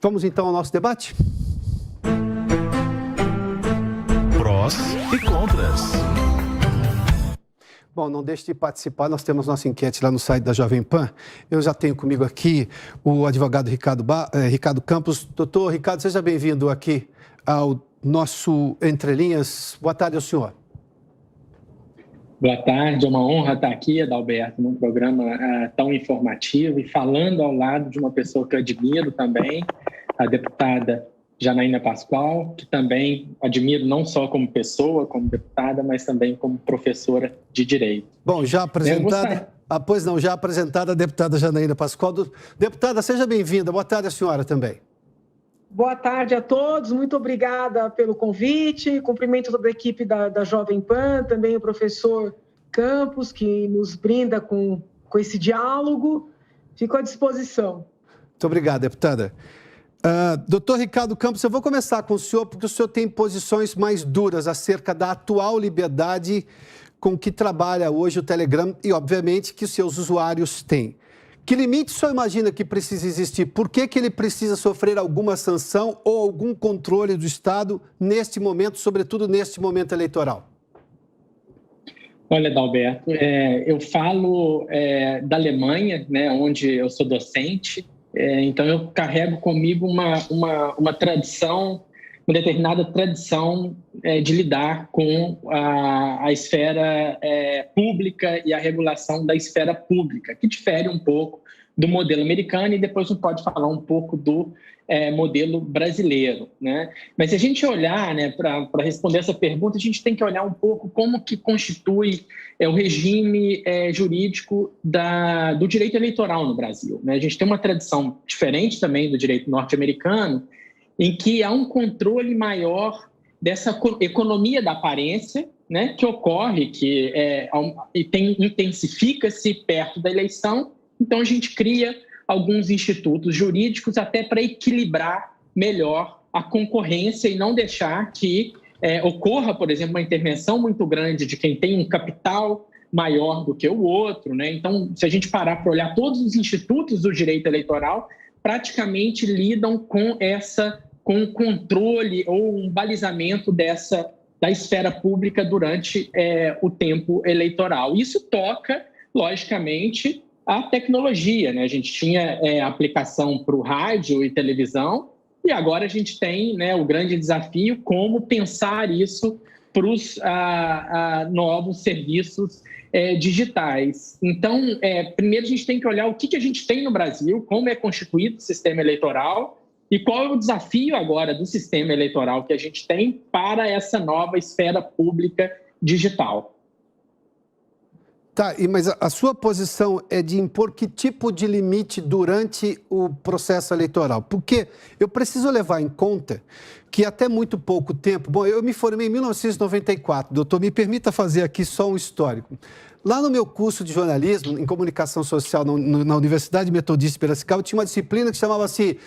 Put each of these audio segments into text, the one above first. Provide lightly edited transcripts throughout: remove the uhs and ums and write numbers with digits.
Vamos então ao nosso debate? Prós e contras. Bom, não deixe de participar, nós temos nossa enquete lá no site da Jovem Pan. Eu já tenho comigo aqui o advogado Ricardo Campos. Doutor Ricardo, seja bem-vindo aqui ao nosso Entre Linhas. Boa tarde ao senhor. Boa tarde, é uma honra estar aqui, Adalberto, num programa tão informativo e falando ao lado de uma pessoa que eu admiro também, a deputada Janaína Pascoal, que também admiro não só como pessoa, como deputada, mas também como professora de Direito. Bom, já apresentada, já apresentada a deputada Janaína Pascoal. Deputada, seja bem-vinda. Boa tarde a senhora também. Boa tarde a todos, muito obrigada pelo convite, cumprimento toda a equipe da Jovem Pan, também o professor Campos, que nos brinda com esse diálogo, fico à disposição. Muito obrigado, deputada. Doutor Ricardo Campos, eu vou começar com o senhor, porque o senhor tem posições mais duras acerca da atual liberdade com que trabalha hoje o Telegram e, obviamente, que os seus usuários têm. Que limite o senhor imagina que precisa existir? Por que ele precisa sofrer alguma sanção ou algum controle do Estado neste momento, sobretudo neste momento eleitoral? Olha, Adalberto, eu falo da Alemanha, né, onde eu sou docente, então eu carrego comigo uma tradição, uma determinada tradição de lidar com a esfera pública e a regulação da esfera pública, que difere um pouco do modelo americano e depois a gente pode falar um pouco do modelo brasileiro, né? Mas se a gente olhar, né, para responder essa pergunta, a gente tem que olhar um pouco como que constitui o regime jurídico do direito eleitoral no Brasil, né? A gente tem uma tradição diferente também do direito norte-americano, em que há um controle maior dessa economia da aparência, né, que ocorre, que intensifica-se perto da eleição. Então, a gente cria alguns institutos jurídicos até para equilibrar melhor a concorrência e não deixar que ocorra, por exemplo, uma intervenção muito grande de quem tem um capital maior do que o outro, né? Então, se a gente parar para olhar todos os institutos do direito eleitoral, praticamente lidam com o controle ou um balizamento da esfera pública durante o tempo eleitoral. Isso toca, logicamente, a tecnologia, né? A gente tinha aplicação para o rádio e televisão e agora a gente tem, né, o grande desafio como pensar isso para os novos serviços digitais. Então, primeiro a gente tem que olhar o que a gente tem no Brasil, como é constituído o sistema eleitoral e qual é o desafio agora do sistema eleitoral que a gente tem para essa nova esfera pública digital. Tá, mas a sua posição é de impor que tipo de limite durante o processo eleitoral? Porque eu preciso levar em conta que até muito pouco tempo... Bom, eu me formei em 1994, doutor, me permita fazer aqui só um histórico. Lá no meu curso de jornalismo, em comunicação social na Universidade Metodista de Piracicaba, tinha uma disciplina que chamava-se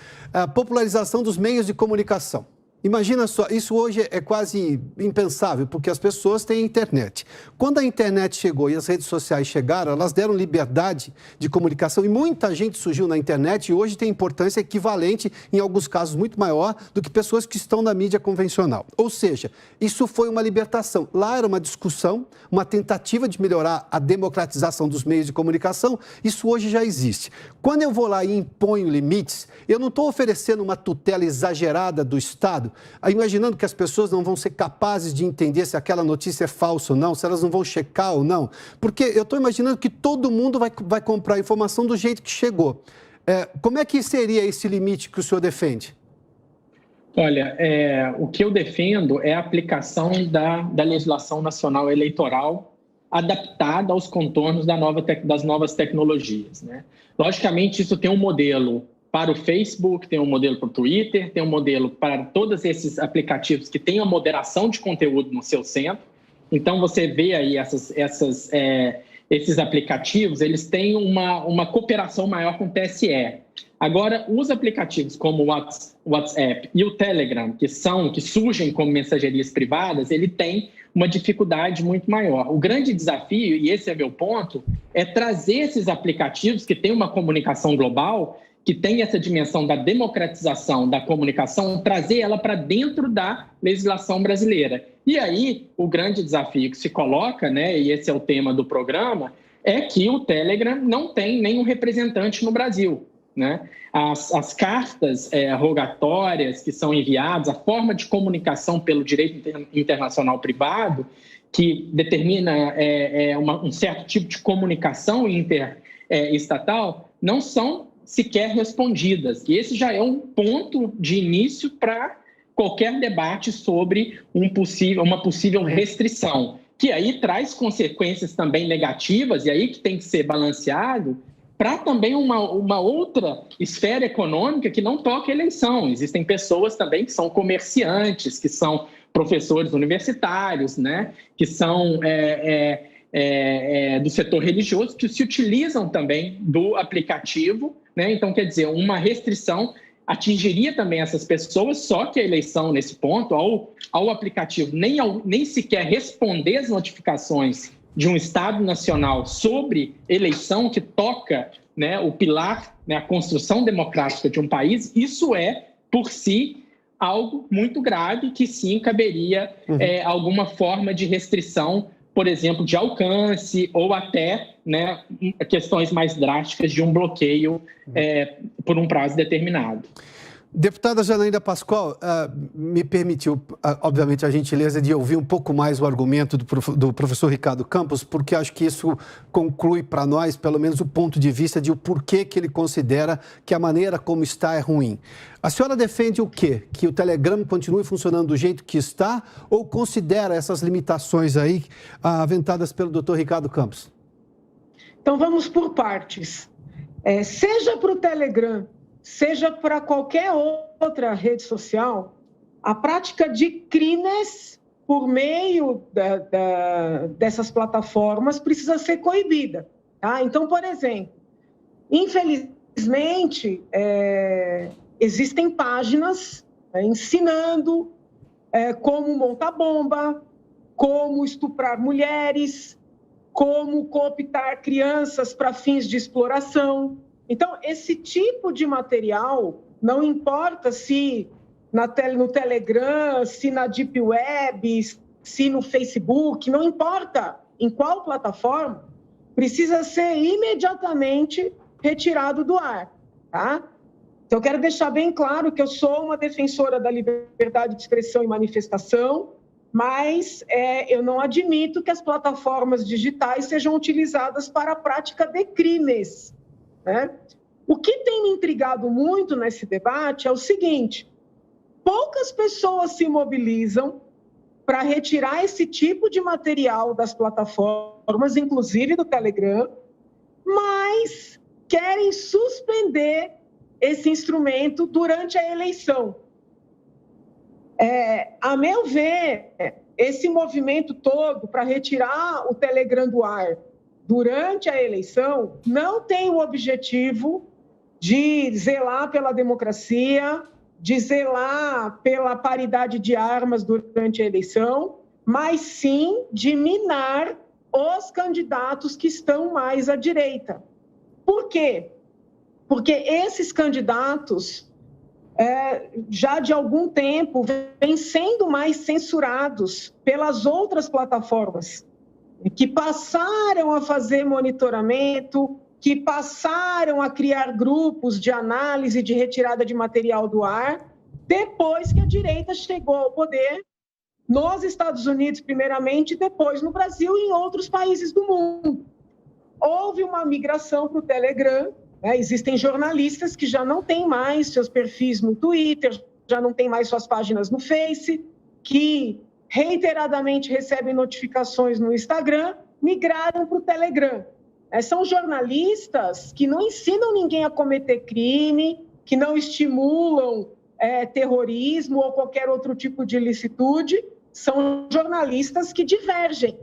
popularização dos meios de comunicação. Imagina só, isso hoje é quase impensável, porque as pessoas têm internet. Quando a internet chegou e as redes sociais chegaram, elas deram liberdade de comunicação e muita gente surgiu na internet e hoje tem importância equivalente, em alguns casos muito maior, do que pessoas que estão na mídia convencional. Ou seja, isso foi uma libertação. Lá era uma discussão, uma tentativa de melhorar a democratização dos meios de comunicação. Isso hoje já existe. Quando eu vou lá e imponho limites, eu não estou oferecendo uma tutela exagerada do Estado, imaginando que as pessoas não vão ser capazes de entender se aquela notícia é falsa ou não, se elas não vão checar ou não, porque eu estou imaginando que todo mundo vai comprar a informação do jeito que chegou. Como é que seria esse limite que o senhor defende? Olha, o que eu defendo é a aplicação da legislação nacional eleitoral adaptada aos contornos das novas tecnologias, né? Logicamente, isso tem um modelo para o Facebook, tem um modelo para o Twitter, tem um modelo para todos esses aplicativos que têm a moderação de conteúdo no seu centro. Então, você vê aí esses aplicativos, eles têm uma cooperação maior com o TSE. Agora, os aplicativos como o WhatsApp e o Telegram, que surgem como mensagerias privadas, ele tem uma dificuldade muito maior. O grande desafio, e esse é meu ponto, é trazer esses aplicativos que têm uma comunicação global, que tem essa dimensão da democratização da comunicação, trazer ela para dentro da legislação brasileira. E aí, o grande desafio que se coloca, né, e esse é o tema do programa, é que o Telegram não tem nenhum representante no Brasil, né? As cartas rogatórias que são enviadas, a forma de comunicação pelo direito internacional privado, que determina um certo tipo de comunicação interestatal, não são sequer respondidas. E esse já é um ponto de início para qualquer debate sobre uma possível restrição, que aí traz consequências também negativas, e aí que tem que ser balanceado, para também uma outra esfera econômica que não toca a eleição. Existem pessoas também que são comerciantes, que são professores universitários, né, que são do setor religioso, que se utilizam também do aplicativo, né? Então, quer dizer, uma restrição atingiria também essas pessoas, só que a eleição, nesse ponto, ao aplicativo nem sequer responder as notificações de um Estado nacional sobre eleição que toca, né, o pilar, né, a construção democrática de um país, isso é, por si, algo muito grave que sim caberia alguma forma de restrição, por exemplo, de alcance ou até, né, questões mais drásticas de um bloqueio por um prazo determinado. Deputada Janaína Pascoal, me permitiu, obviamente, a gentileza de ouvir um pouco mais o argumento do professor Ricardo Campos, porque acho que isso conclui para nós, pelo menos, o ponto de vista de o porquê que ele considera que a maneira como está é ruim. A senhora defende o quê? Que o Telegram continue funcionando do jeito que está ou considera essas limitações aí aventadas pelo doutor Ricardo Campos? Então, vamos por partes. Seja para o Telegram, seja para qualquer outra rede social, a prática de crimes por meio dessas plataformas precisa ser coibida. Tá? Então, por exemplo, infelizmente, existem páginas ensinando como montar bomba, como estuprar mulheres, como cooptar crianças para fins de exploração. Então, esse tipo de material, não importa se no Telegram, se na Deep Web, se no Facebook, não importa em qual plataforma, precisa ser imediatamente retirado do ar. Tá? Então, eu quero deixar bem claro que eu sou uma defensora da liberdade de expressão e manifestação, mas eu não admito que as plataformas digitais sejam utilizadas para a prática de crimes. Né? O que tem me intrigado muito nesse debate é o seguinte: poucas pessoas se mobilizam para retirar esse tipo de material das plataformas, inclusive do Telegram, mas querem suspender esse instrumento durante a eleição. A meu ver, esse movimento todo para retirar o Telegram do ar durante a eleição não tem o objetivo de zelar pela democracia, de zelar pela paridade de armas durante a eleição, mas sim de minar os candidatos que estão mais à direita. Por quê? Porque esses candidatos, já de algum tempo, vêm sendo mais censurados pelas outras plataformas, que passaram a fazer monitoramento, que passaram a criar grupos de análise de retirada de material do ar, depois que a direita chegou ao poder, nos Estados Unidos, primeiramente, depois no Brasil e em outros países do mundo. Houve uma migração para o Telegram, existem jornalistas que já não têm mais seus perfis no Twitter, já não têm mais suas páginas no Face, que reiteradamente recebem notificações no Instagram, migraram para o Telegram. São jornalistas que não ensinam ninguém a cometer crime, que não estimulam terrorismo ou qualquer outro tipo de ilicitude, são jornalistas que divergem.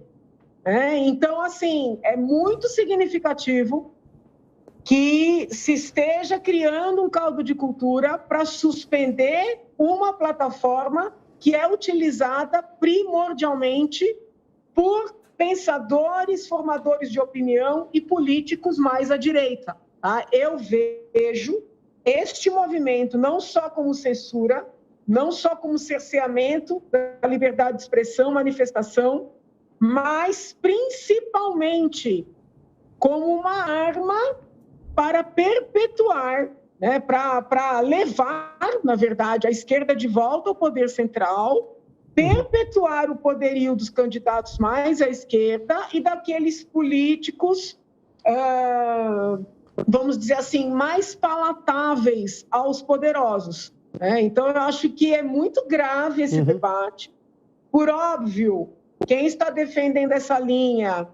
Então, assim, é muito significativo que se esteja criando um caldo de cultura para suspender uma plataforma que é utilizada primordialmente por pensadores, formadores de opinião e políticos mais à direita. Tá? Eu vejo este movimento, não só como censura, não só como cerceamento da liberdade de expressão, manifestação, mas principalmente como uma arma para perpetuar, né, para levar, na verdade, a esquerda de volta ao poder central, perpetuar o poderio dos candidatos mais à esquerda e daqueles políticos, vamos dizer assim, mais palatáveis aos poderosos. Então, eu acho que é muito grave esse debate. Por óbvio, quem está defendendo essa linha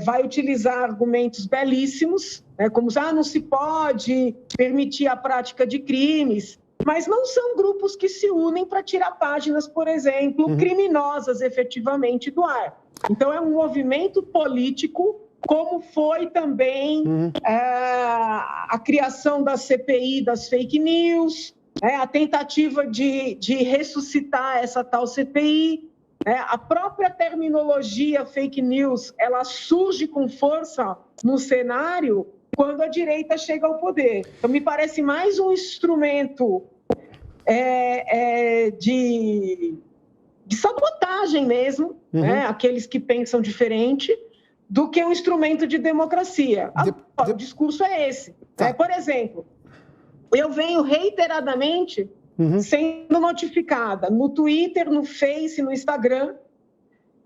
vai utilizar argumentos belíssimos, como não se pode permitir a prática de crimes, mas não são grupos que se unem para tirar páginas, por exemplo, criminosas efetivamente do ar. Então, é um movimento político, como foi também a criação da CPI das fake news, a tentativa de ressuscitar essa tal CPI, a própria terminologia fake news, ela surge com força no cenário quando a direita chega ao poder. Então, me parece mais um instrumento de sabotagem mesmo, aqueles que pensam diferente, do que um instrumento de democracia. O discurso é esse. Por exemplo, eu venho reiteradamente sendo notificada no Twitter, no Face, no Instagram,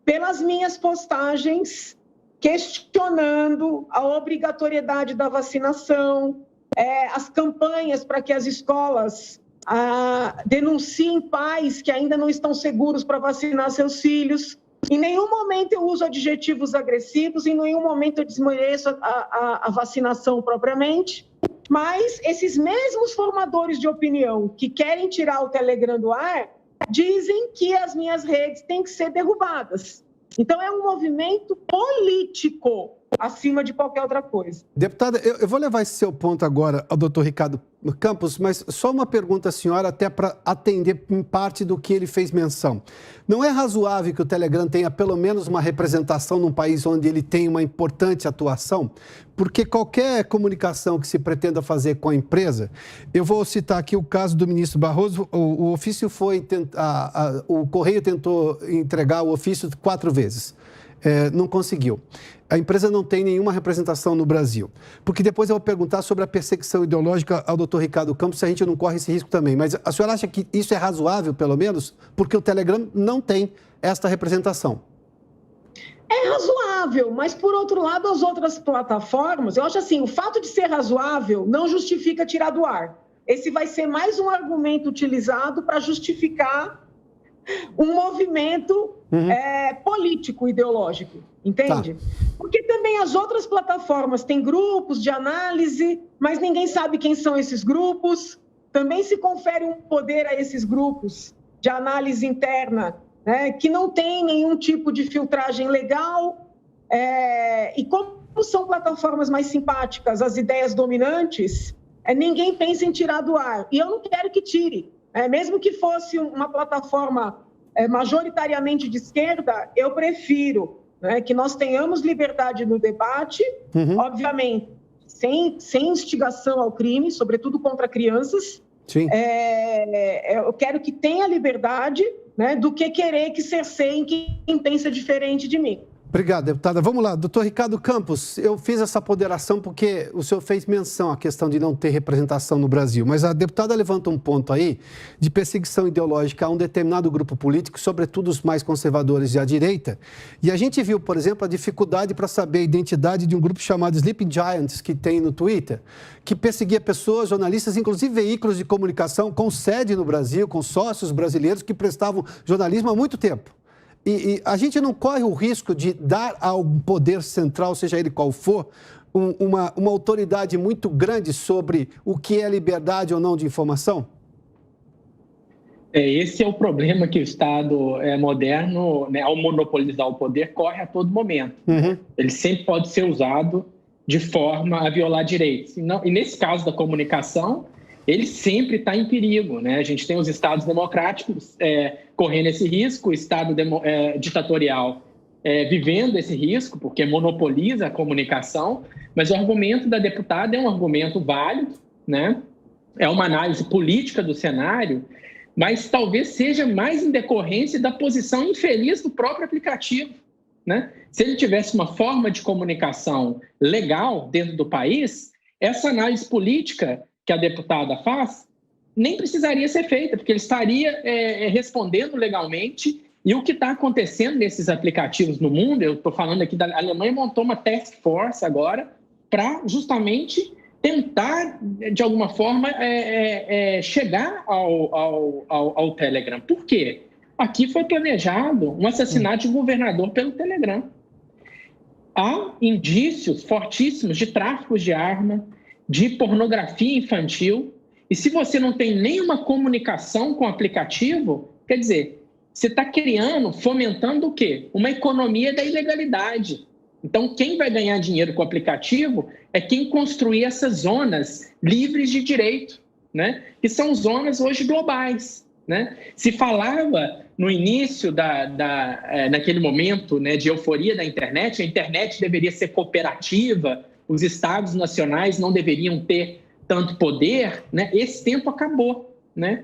pelas minhas postagens questionando a obrigatoriedade da vacinação, as campanhas para que as escolas denunciem pais que ainda não estão seguros para vacinar seus filhos. Em nenhum momento eu uso adjetivos agressivos, em nenhum momento eu desmereço a vacinação propriamente, mas esses mesmos formadores de opinião que querem tirar o Telegram do ar dizem que as minhas redes têm que ser derrubadas. Então, é um movimento político acima de qualquer outra coisa. Deputada, eu vou levar esse seu ponto agora ao doutor Ricardo Campos, mas só uma pergunta à senhora, até para atender em parte do que ele fez menção. Não é razoável que o Telegram tenha pelo menos uma representação num país onde ele tem uma importante atuação? Porque qualquer comunicação que se pretenda fazer com a empresa, eu vou citar aqui o caso do ministro Barroso, o ofício foi, o Correio tentou entregar o ofício 4 vezes. Não conseguiu. A empresa não tem nenhuma representação no Brasil. Porque depois eu vou perguntar sobre a perseguição ideológica ao doutor Ricardo Campos, se a gente não corre esse risco também. Mas a senhora acha que isso é razoável, pelo menos? Porque o Telegram não tem esta representação. É razoável, mas, por outro lado, as outras plataformas, eu acho assim, o fato de ser razoável não justifica tirar do ar. Esse vai ser mais um argumento utilizado para justificar um movimento político, ideológico, entende? Tá. Porque também as outras plataformas têm grupos de análise, mas ninguém sabe quem são esses grupos. Também se confere um poder a esses grupos de análise interna, que não tem nenhum tipo de filtragem legal. E como são plataformas mais simpáticas, as ideias dominantes, ninguém pensa em tirar do ar. E eu não quero que tire. Mesmo que fosse uma plataforma majoritariamente de esquerda, eu prefiro que nós tenhamos liberdade no debate, obviamente, sem instigação ao crime, sobretudo contra crianças. Sim. Eu quero que tenha liberdade, do que querer que cerceiem quem pensa diferente de mim. Obrigado, deputada. Vamos lá, doutor Ricardo Campos, eu fiz essa ponderação porque o senhor fez menção à questão de não ter representação no Brasil, mas a deputada levanta um ponto aí de perseguição ideológica a um determinado grupo político, sobretudo os mais conservadores e à direita, e a gente viu, por exemplo, a dificuldade para saber a identidade de um grupo chamado Sleeping Giants, que tem no Twitter, que perseguia pessoas, jornalistas, inclusive veículos de comunicação com sede no Brasil, com sócios brasileiros que prestavam jornalismo há muito tempo. E a gente não corre o risco de dar ao poder central, seja ele qual for, uma autoridade muito grande sobre o que é liberdade ou não de informação? Esse é o problema que o Estado moderno, ao monopolizar o poder, corre a todo momento. Ele sempre pode ser usado de forma a violar direitos. E nesse caso da comunicação, ele sempre está em perigo, A gente tem os estados democráticos correndo esse risco, o estado ditatorial vivendo esse risco, porque monopoliza a comunicação, mas o argumento da deputada é um argumento válido, é uma análise política do cenário, mas talvez seja mais em decorrência da posição infeliz do próprio aplicativo, né? Se ele tivesse uma forma de comunicação legal dentro do país, essa análise política que a deputada faz nem precisaria ser feita, porque ele estaria respondendo legalmente. E o que está acontecendo nesses aplicativos no mundo, eu estou falando aqui da Alemanha, montou uma task force agora para justamente tentar, de alguma forma, chegar ao Telegram. Por quê? Aqui foi planejado um assassinato de um governador pelo Telegram. Há indícios fortíssimos de tráfico de arma, de pornografia infantil, e se você não tem nenhuma comunicação com o aplicativo, quer dizer, você está fomentando o quê? Uma economia da ilegalidade. Então, quem vai ganhar dinheiro com o aplicativo é quem construir essas zonas livres de direito, né? Que são zonas hoje globais, né? Se falava no início, naquele momento, né, de euforia da internet, a internet deveria ser cooperativa, os estados nacionais não deveriam ter tanto poder, né? Esse tempo acabou, né?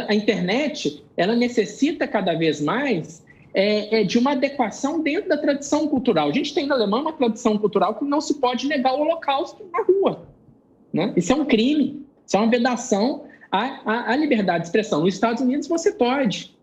A internet, ela necessita cada vez mais de uma adequação dentro da tradição cultural. A gente tem na Alemanha uma tradição cultural que não se pode negar o Holocausto na rua, né? Isso é um crime, isso é uma vedação à liberdade de expressão. Nos Estados Unidos você pode,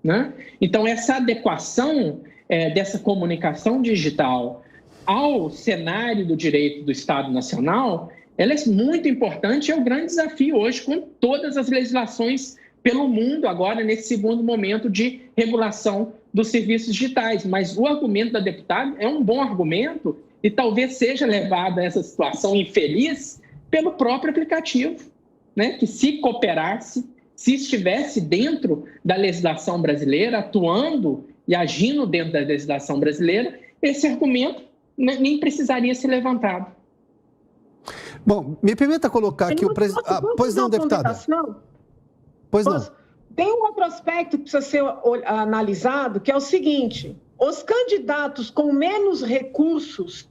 né? Então essa adequação dessa comunicação digital ao cenário do direito do Estado Nacional, ela é muito importante, é o grande desafio hoje com todas as legislações pelo mundo agora nesse segundo momento de regulação dos serviços digitais. Mas o argumento da deputada é um bom argumento e talvez seja levado a essa situação infeliz pelo próprio aplicativo, né? Que se cooperasse, se estivesse dentro da legislação brasileira, atuando e agindo dentro da legislação brasileira, esse argumento nem precisaria ser levantado. Bom, me permita colocar aqui o presidente... Pois não, deputada. Pois não. Tem um outro aspecto que precisa ser analisado, que é o seguinte: os candidatos com menos recursos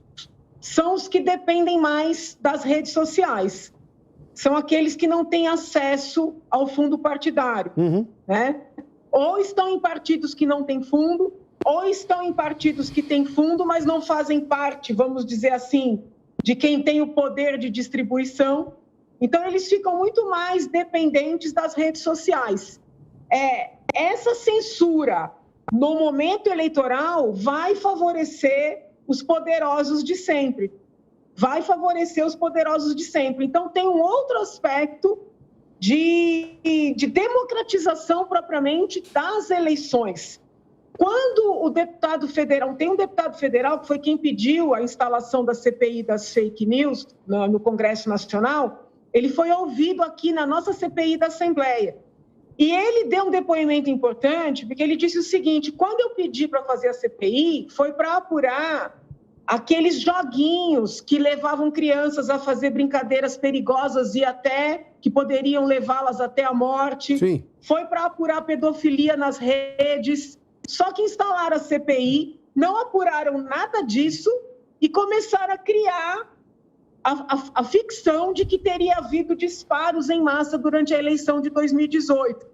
são os que dependem mais das redes sociais. São aqueles que não têm acesso ao fundo partidário, né? Ou estão em partidos que não têm fundo, ou estão em partidos que têm fundo, mas não fazem parte, vamos dizer assim, de quem tem o poder de distribuição. Então, eles ficam muito mais dependentes das redes sociais. Essa censura no momento eleitoral vai favorecer os poderosos de sempre. Vai favorecer os poderosos de sempre. Então, tem um outro aspecto de democratização propriamente das eleições. Quando o deputado federal, tem um deputado federal que foi quem pediu a instalação da CPI das fake news no Congresso Nacional, ele foi ouvido aqui na nossa CPI da Assembleia. E ele deu um depoimento importante, porque ele disse o seguinte: quando eu pedi para fazer a CPI, foi para apurar aqueles joguinhos que levavam crianças a fazer brincadeiras perigosas e até que poderiam levá-las até a morte. Sim. Foi para apurar pedofilia nas redes. Só que instalaram a CPI, não apuraram nada disso e começaram a criar a ficção de que teria havido disparos em massa durante a eleição de 2018.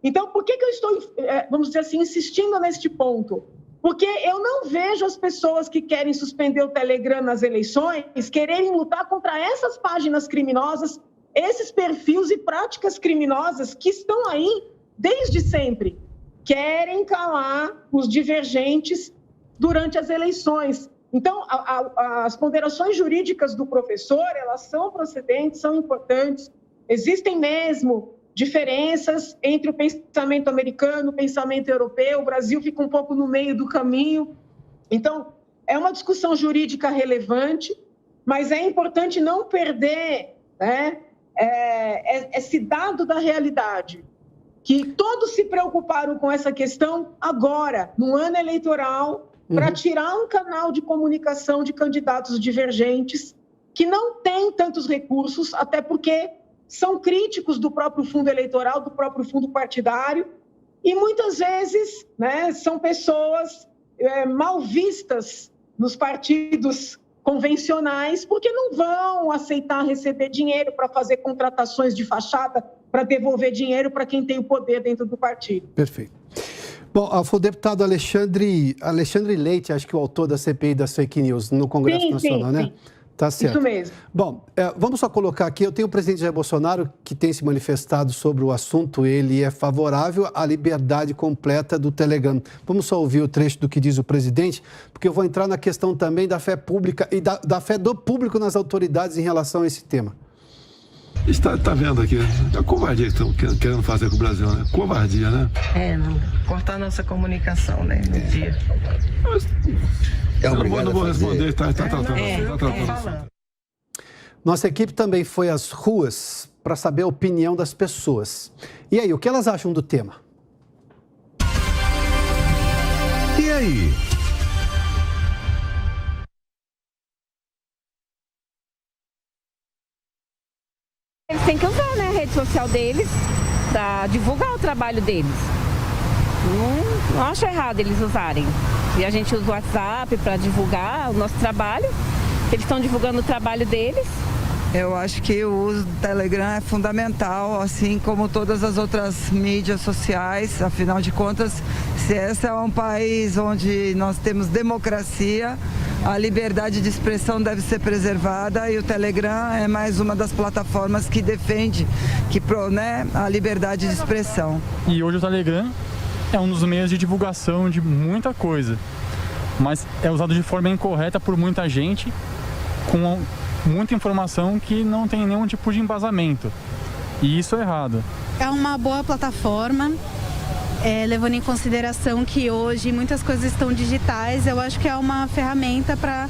Então, por que eu estou, vamos dizer assim, insistindo neste ponto? Porque eu não vejo as pessoas que querem suspender o Telegram nas eleições quererem lutar contra essas páginas criminosas, esses perfis e práticas criminosas que estão aí desde sempre. Querem calar os divergentes durante as eleições. Então, as ponderações jurídicas do professor, elas são procedentes, são importantes. Existem mesmo diferenças entre o pensamento americano e o pensamento europeu. O Brasil fica um pouco no meio do caminho. Então, é uma discussão jurídica relevante, mas é importante não perder, né, esse dado da realidade, que todos se preocuparam com essa questão agora, no ano eleitoral, para tirar um canal de comunicação de candidatos divergentes que não têm tantos recursos, até porque são críticos do próprio fundo eleitoral, do próprio fundo partidário, e muitas vezes, né, são pessoas mal vistas nos partidos convencionais, porque não vão aceitar receber dinheiro para fazer contratações de fachada, para devolver dinheiro para quem tem o poder dentro do partido. Perfeito. Bom, foi o deputado Alexandre Leite, acho que o autor da CPI das fake news no Congresso Nacional, né? Sim. Tá certo. Isso mesmo. Bom, vamos só colocar aqui, eu tenho o presidente Jair Bolsonaro que tem se manifestado sobre o assunto, ele é favorável à liberdade completa do Telegram. Vamos só ouvir o trecho do que diz o presidente, porque eu vou entrar na questão também da fé pública e da fé do público nas autoridades em relação a esse tema. Está vendo aqui, a covardia que estão querendo fazer com o Brasil, né? Covardia, né? Cortar nossa comunicação, né, no dia. Não vou responder, está tratando. Nossa equipe também foi às ruas para saber a opinião das pessoas. E aí, o que elas acham do tema? E aí? Eles têm que usar, né, a rede social deles para divulgar o trabalho deles. Não acho errado eles usarem. E a gente usa o WhatsApp para divulgar o nosso trabalho. Eles estão divulgando o trabalho deles. Eu acho que o uso do Telegram é fundamental, assim como todas as outras mídias sociais. Afinal de contas, se esse é um país onde nós temos democracia, a liberdade de expressão deve ser preservada e o Telegram é mais uma das plataformas que defende a liberdade de expressão. E hoje o Telegram é um dos meios de divulgação de muita coisa, mas é usado de forma incorreta por muita gente, com muita informação que não tem nenhum tipo de embasamento. E isso é errado. É uma boa plataforma, levando em consideração que hoje muitas coisas estão digitais, eu acho que é uma ferramenta para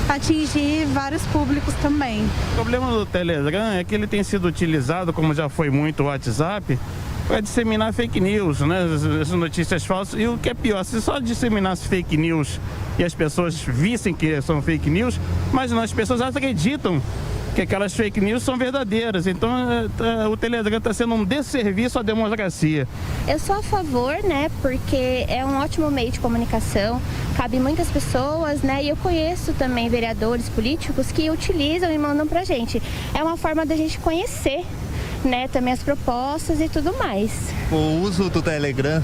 atingir vários públicos também. O problema do Telegram é que ele tem sido utilizado, como já foi muito o WhatsApp, para disseminar fake news, né? As notícias falsas. E o que é pior, se só disseminasse fake news e as pessoas vissem que são fake news, mas não, as pessoas acreditam que aquelas fake news são verdadeiras. Então, o Telegram está sendo um desserviço à democracia. Eu sou a favor, né, porque é um ótimo meio de comunicação, cabe muitas pessoas, né, e eu conheço também vereadores políticos que utilizam e mandam pra gente. É uma forma da gente conhecer, né, também as propostas e tudo mais. O uso do Telegram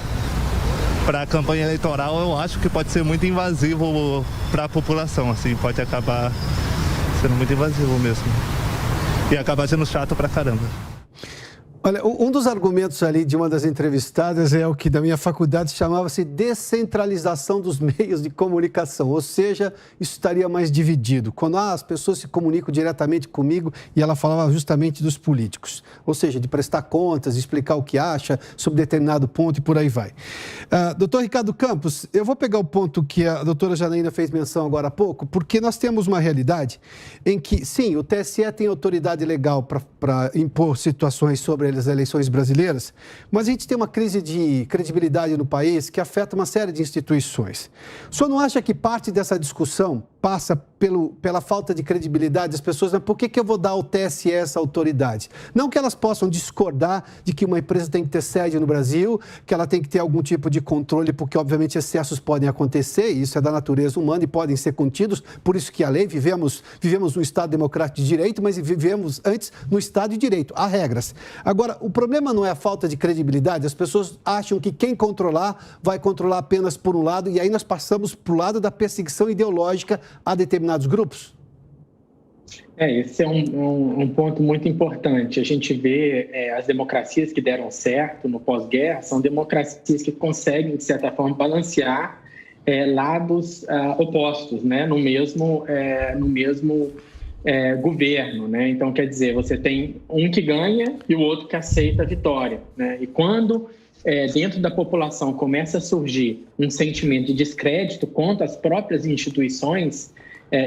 para a campanha eleitoral eu acho que pode ser muito invasivo para a população, assim, pode acabar sendo muito invasivo mesmo e acabar sendo chato pra caramba. Olha, um dos argumentos ali de uma das entrevistadas é o que da minha faculdade chamava-se descentralização dos meios de comunicação, ou seja, isso estaria mais dividido. Quando as pessoas se comunicam diretamente comigo, e ela falava justamente dos políticos, ou seja, de prestar contas, de explicar o que acha sobre determinado ponto e por aí vai. Doutor Ricardo Campos, eu vou pegar o ponto que a doutora Janaína fez menção agora há pouco, porque nós temos uma realidade em que, sim, o TSE tem autoridade legal para impor situações sobre as eleições brasileiras, mas a gente tem uma crise de credibilidade no país que afeta uma série de instituições. O senhor não acha que parte dessa discussão passa pela falta de credibilidade das pessoas? Mas por que eu vou dar ao TSE essa autoridade? Não que elas possam discordar de que uma empresa tem que ter sede no Brasil, que ela tem que ter algum tipo de controle, porque obviamente excessos podem acontecer, e isso é da natureza humana e podem ser contidos, por isso que a lei, vivemos num Estado democrático de direito, mas vivemos antes no Estado de direito, há regras. Agora, o problema não é a falta de credibilidade, as pessoas acham que quem controlar vai controlar apenas por um lado, e aí nós passamos para o lado da perseguição ideológica a determinados grupos? Esse é um ponto muito importante. A gente vê as democracias que deram certo no pós-guerra, são democracias que conseguem, de certa forma, balancear lados opostos, né, no mesmo governo, né? Então, quer dizer, você tem um que ganha e o outro que aceita a vitória, né? E quando dentro da população começa a surgir um sentimento de descrédito contra as próprias instituições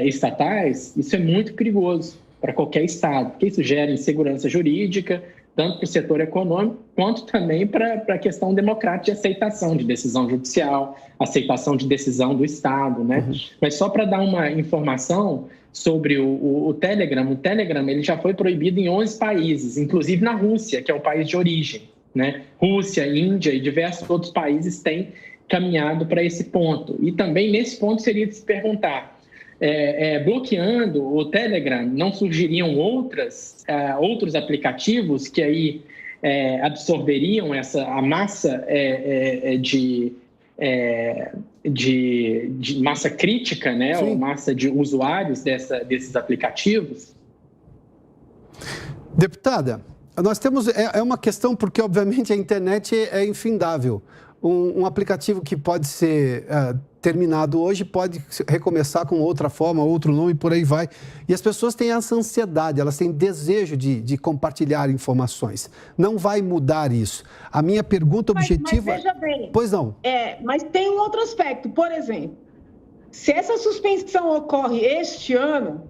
estatais, isso é muito perigoso para qualquer Estado, porque isso gera insegurança jurídica, tanto para o setor econômico, quanto também para a questão democrática de aceitação de decisão judicial, aceitação de decisão do Estado, né? Uhum. Mas só para dar uma informação sobre o Telegram ele já foi proibido em 11 países, inclusive na Rússia, que é o país de origem, né? Rússia, Índia e diversos outros países têm caminhado para esse ponto. E também nesse ponto seria de se perguntar, bloqueando o Telegram, não surgiriam outros aplicativos que aí absorveriam a massa de massa crítica, né? Ou massa de usuários desses aplicativos? Deputada, nós temos uma questão porque, obviamente, a internet é infindável. Um aplicativo que pode ser terminado hoje pode recomeçar com outra forma, outro nome, por aí vai. E as pessoas têm essa ansiedade, elas têm desejo de compartilhar informações. Não vai mudar isso. A minha pergunta objetiva... Mas veja bem... Pois não. Mas tem um outro aspecto. Por exemplo, se essa suspensão ocorre este ano,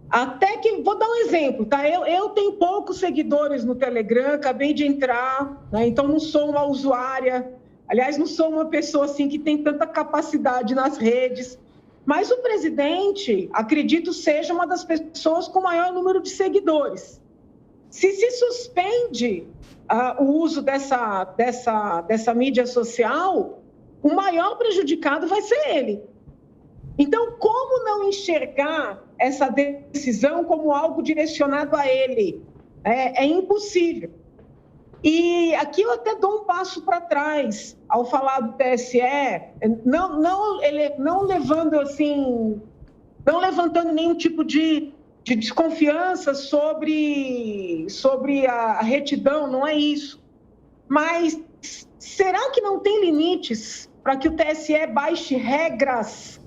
até que... Vou dar um exemplo, tá? Eu tenho poucos seguidores no Telegram, acabei de entrar, né? Então não sou uma usuária... Aliás, não sou uma pessoa assim que tem tanta capacidade nas redes, mas o presidente, acredito, seja uma das pessoas com maior número de seguidores. Se suspende o uso dessa mídia social, o maior prejudicado vai ser ele. Então, como não enxergar essa decisão como algo direcionado a ele? É impossível. E aqui eu até dou um passo para trás ao falar do TSE, não levantando nenhum tipo de desconfiança sobre a retidão, não é isso. Mas será que não tem limites para que o TSE baixe regras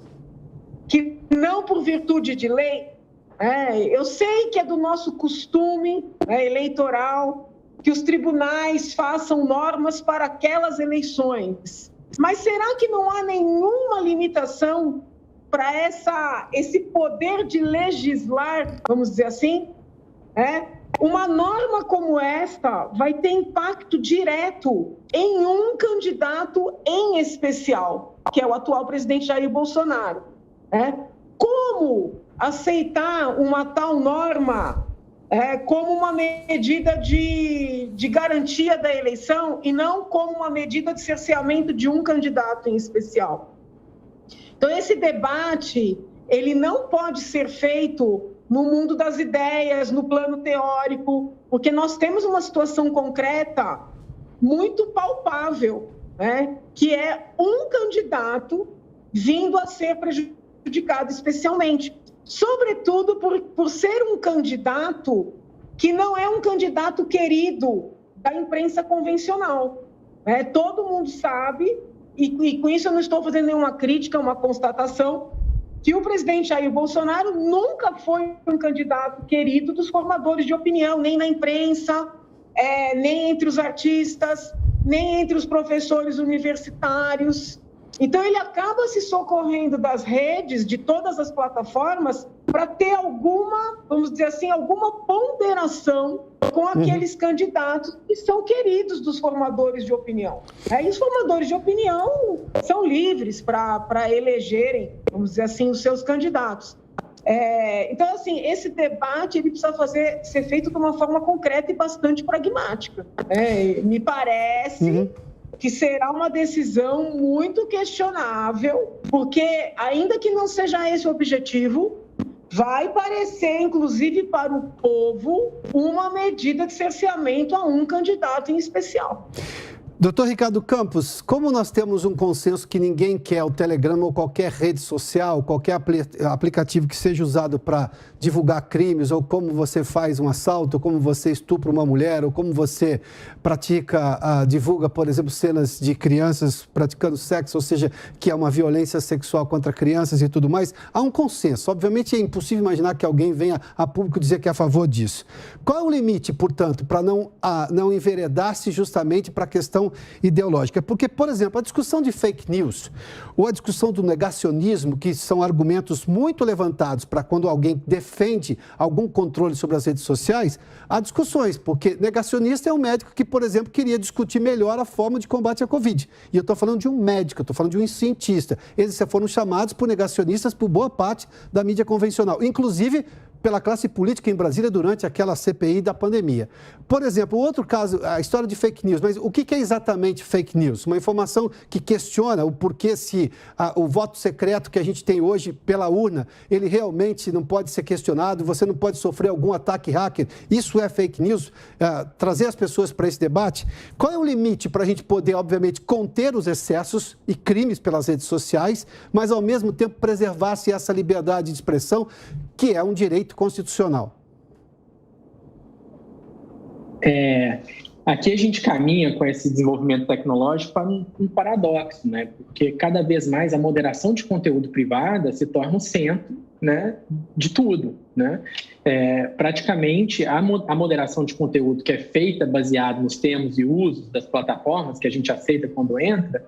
que não por virtude de lei? Eu sei que é do nosso costume eleitoral que os tribunais façam normas para aquelas eleições. Mas será que não há nenhuma limitação para esse poder de legislar, vamos dizer assim? Uma norma como esta vai ter impacto direto em um candidato em especial, que é o atual presidente Jair Bolsonaro. Como aceitar uma tal norma como uma medida de garantia da eleição e não como uma medida de cerceamento de um candidato em especial? Então, esse debate, ele não pode ser feito no mundo das ideias, no plano teórico, porque nós temos uma situação concreta muito palpável, que é um candidato vindo a ser prejudicado especialmente. Sobretudo por ser um candidato que não é um candidato querido da imprensa convencional. Todo mundo sabe, e com isso eu não estou fazendo nenhuma crítica, uma constatação, que o presidente Jair Bolsonaro nunca foi um candidato querido dos formadores de opinião, nem na imprensa, nem entre os artistas, nem entre os professores universitários. Então, ele acaba se socorrendo das redes, de todas as plataformas, para ter alguma, vamos dizer assim, alguma ponderação com aqueles candidatos que são queridos dos formadores de opinião. E os formadores de opinião são livres para elegerem, vamos dizer assim, os seus candidatos. Então, assim, esse debate ele precisa ser feito de uma forma concreta e bastante pragmática. Me parece... que será uma decisão muito questionável, porque, ainda que não seja esse o objetivo, vai parecer, inclusive para o povo, uma medida de cerceamento a um candidato em especial. Doutor Ricardo Campos, como nós temos um consenso que ninguém quer o Telegram ou qualquer rede social, qualquer aplicativo que seja usado para divulgar crimes, ou como você faz um assalto, ou como você estupra uma mulher, ou como você divulga, por exemplo, cenas de crianças praticando sexo, ou seja, que é uma violência sexual contra crianças e tudo mais, há um consenso. Obviamente é impossível imaginar que alguém venha a público dizer que é a favor disso. Qual é o limite, portanto, para não enveredar-se justamente para a questão ideológica? Porque, por exemplo, a discussão de fake news ou a discussão do negacionismo, que são argumentos muito levantados para quando alguém defende algum controle sobre as redes sociais, há discussões, porque negacionista é um médico que, por exemplo, queria discutir melhor a forma de combate à Covid. E eu estou falando de um médico, eu estou falando de um cientista. Eles foram chamados por negacionistas por boa parte da mídia convencional, inclusive pela classe política em Brasília durante aquela CPI da pandemia. Por exemplo, outro caso, a história de fake news. Mas o que é exatamente fake news? Uma informação que questiona o porquê se o voto secreto que a gente tem hoje pela urna, ele realmente não pode ser questionado, você não pode sofrer algum ataque hacker. Isso é fake news? Trazer as pessoas para esse debate. Qual é o limite para a gente poder, obviamente, conter os excessos e crimes pelas redes sociais, mas, ao mesmo tempo, preservar-se essa liberdade de expressão, que é um direito constitucional? Aqui a gente caminha com esse desenvolvimento tecnológico para um paradoxo, né? Porque cada vez mais a moderação de conteúdo privada se torna o centro, né, de tudo, né? Praticamente a moderação de conteúdo que é feita baseado nos termos e usos das plataformas que a gente aceita quando entra,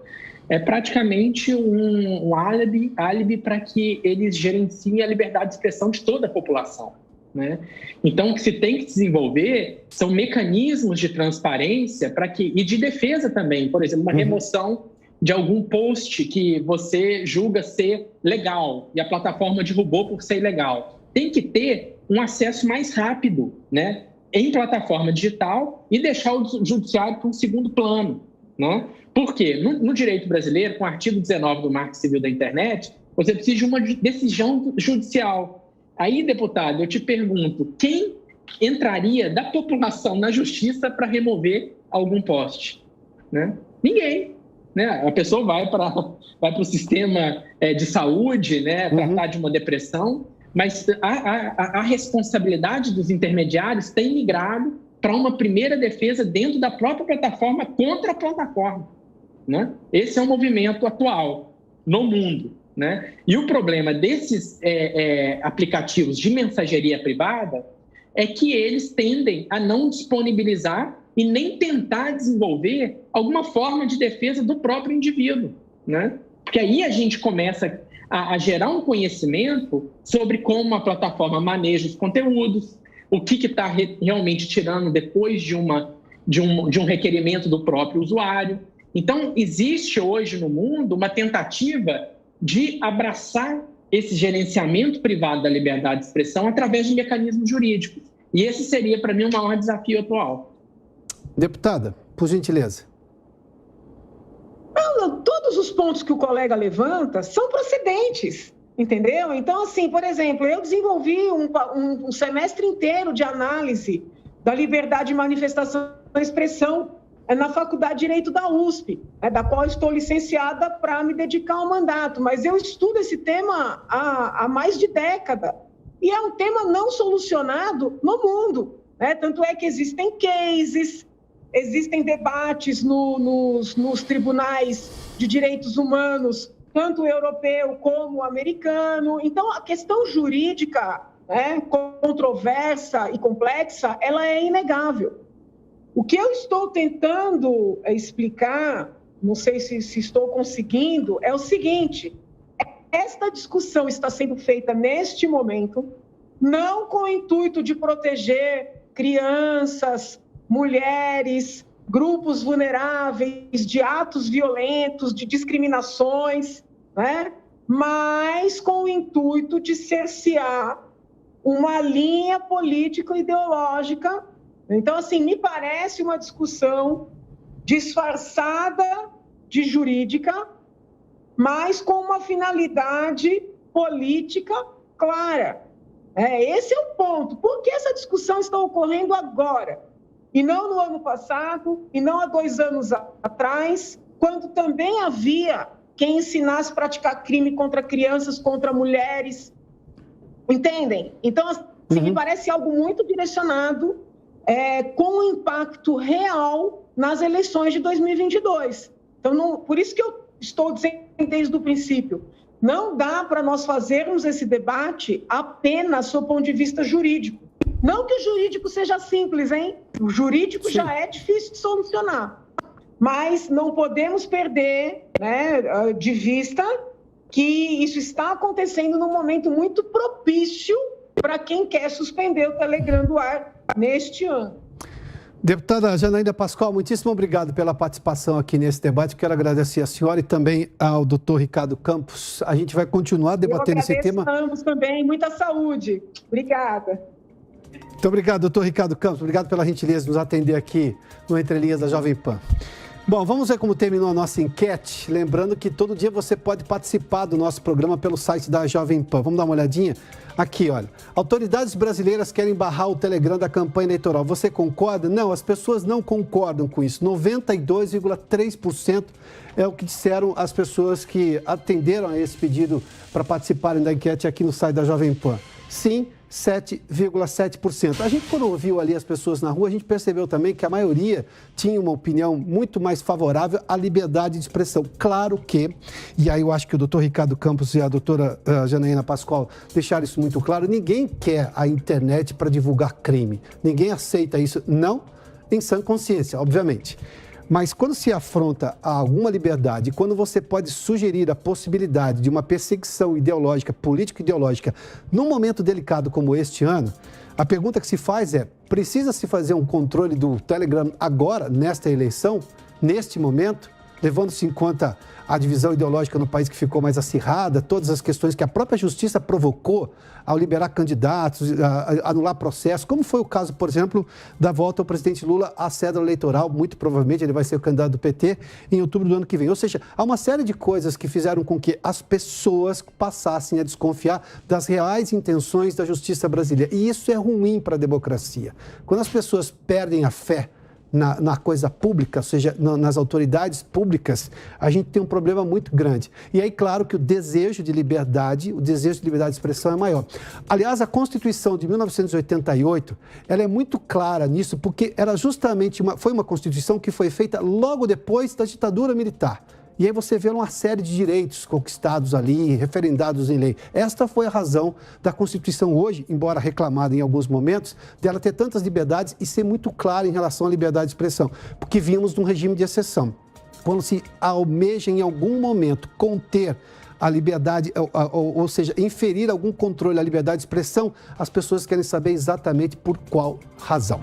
é praticamente um álibi para que eles gerenciem a liberdade de expressão de toda a população, né? Então, o que se tem que desenvolver são mecanismos de transparência e de defesa também. Por exemplo, uma remoção de algum post que você julga ser legal e a plataforma derrubou por ser ilegal. Tem que ter um acesso mais rápido, né, em plataforma digital e deixar o judiciário para um segundo plano, né? Por quê? No direito brasileiro, com o artigo 19 do Marco Civil da Internet, você precisa de uma decisão judicial. Aí, deputado, eu te pergunto, quem entraria da população na justiça para remover algum post, né? Ninguém, né? A pessoa vai para o sistema de saúde, né, tratar de uma depressão, mas a responsabilidade dos intermediários tem migrado para uma primeira defesa dentro da própria plataforma contra a plataforma, né? Esse é o movimento atual no mundo, né? E o problema desses aplicativos de mensageria privada é que eles tendem a não disponibilizar e nem tentar desenvolver alguma forma de defesa do próprio indivíduo, né? Porque aí a gente começa a gerar um conhecimento sobre como a plataforma maneja os conteúdos, o que está realmente tirando depois de um requerimento do próprio usuário. Então, existe hoje no mundo uma tentativa de abraçar esse gerenciamento privado da liberdade de expressão através de mecanismos jurídicos. E esse seria, para mim, o maior desafio atual. Deputada, por gentileza. Todos os pontos que o colega levanta são procedentes, entendeu? Então, assim, por exemplo, eu desenvolvi um semestre inteiro de análise da liberdade de manifestação e expressão na Faculdade de Direito da USP, da qual estou licenciada para me dedicar ao mandato, mas eu estudo esse tema há mais de década e é um tema não solucionado no mundo, né? Tanto é que existem cases, existem debates nos tribunais de direitos humanos, tanto o europeu como o americano. Então, a questão jurídica, né, controversa e complexa, ela é inegável. O que eu estou tentando explicar, não sei se estou conseguindo, é o seguinte: esta discussão está sendo feita neste momento, não com o intuito de proteger crianças, mulheres, grupos vulneráveis de atos violentos, de discriminações, né? Mas com o intuito de cercear uma linha político-ideológica. Então, assim, me parece uma discussão disfarçada de jurídica, mas com uma finalidade política clara. Esse é o ponto. Por que essa discussão está ocorrendo agora? E não no ano passado, e não há 2 anos atrás, quando também havia quem ensinasse a praticar crime contra crianças, contra mulheres. Entendem? Então, assim, me parece algo muito direcionado, com um impacto real nas eleições de 2022. Então, por isso que eu estou dizendo desde o princípio, não dá para nós fazermos esse debate apenas sob o ponto de vista jurídico. Não que o jurídico seja simples, hein? O jurídico já é difícil de solucionar. Mas não podemos perder, né, de vista que isso está acontecendo num momento muito propício para quem quer suspender o Telegram do ar neste ano. Deputada Janaína Pascoal, muitíssimo obrigado pela participação aqui nesse debate. Quero agradecer a senhora e também ao doutor Ricardo Campos. A gente vai continuar debatendo esse tema. Ambos também, muita saúde. Obrigada. Muito obrigado, doutor Ricardo Campos. Obrigado pela gentileza de nos atender aqui no Entre Linhas da Jovem Pan. Bom, vamos ver como terminou a nossa enquete. Lembrando que todo dia você pode participar do nosso programa pelo site da Jovem Pan. Vamos dar uma olhadinha? Aqui, olha. Autoridades brasileiras querem barrar o Telegram da campanha eleitoral. Você concorda? Não, as pessoas não concordam com isso. 92,3% é o que disseram as pessoas que atenderam a esse pedido para participarem da enquete aqui no site da Jovem Pan. Sim, 7,7%. A gente, quando ouviu ali as pessoas na rua, a gente percebeu também que a maioria tinha uma opinião muito mais favorável à liberdade de expressão. Claro que, e aí eu acho que o doutor Ricardo Campos e a doutora Janaína Pascoal deixaram isso muito claro, ninguém quer a internet para divulgar crime. Ninguém aceita isso, não em sã consciência, obviamente. Mas quando se afronta a alguma liberdade, quando você pode sugerir a possibilidade de uma perseguição ideológica, político-ideológica, num momento delicado como este ano, a pergunta que se faz é, precisa-se fazer um controle do Telegram agora, nesta eleição, neste momento, levando-se em conta a divisão ideológica no país que ficou mais acirrada, todas as questões que a própria justiça provocou ao liberar candidatos, anular processos, como foi o caso, por exemplo, da volta ao presidente Lula à cédula eleitoral, muito provavelmente ele vai ser o candidato do PT em outubro do ano que vem. Ou seja, há uma série de coisas que fizeram com que as pessoas passassem a desconfiar das reais intenções da justiça brasileira. E isso é ruim para a democracia. Quando as pessoas perdem a fé na coisa pública, ou seja, nas autoridades públicas, a gente tem um problema muito grande. E aí, claro que o desejo de liberdade de expressão é maior. Aliás, a Constituição de 1988, ela é muito clara nisso, porque era justamente foi uma Constituição que foi feita logo depois da ditadura militar. E aí você vê uma série de direitos conquistados ali, referendados em lei. Esta foi a razão da Constituição hoje, embora reclamada em alguns momentos, dela ter tantas liberdades e ser muito clara em relação à liberdade de expressão, porque vínhamos de um regime de exceção. Quando se almeja em algum momento conter a liberdade, ou seja, inferir algum controle à liberdade de expressão, as pessoas querem saber exatamente por qual razão.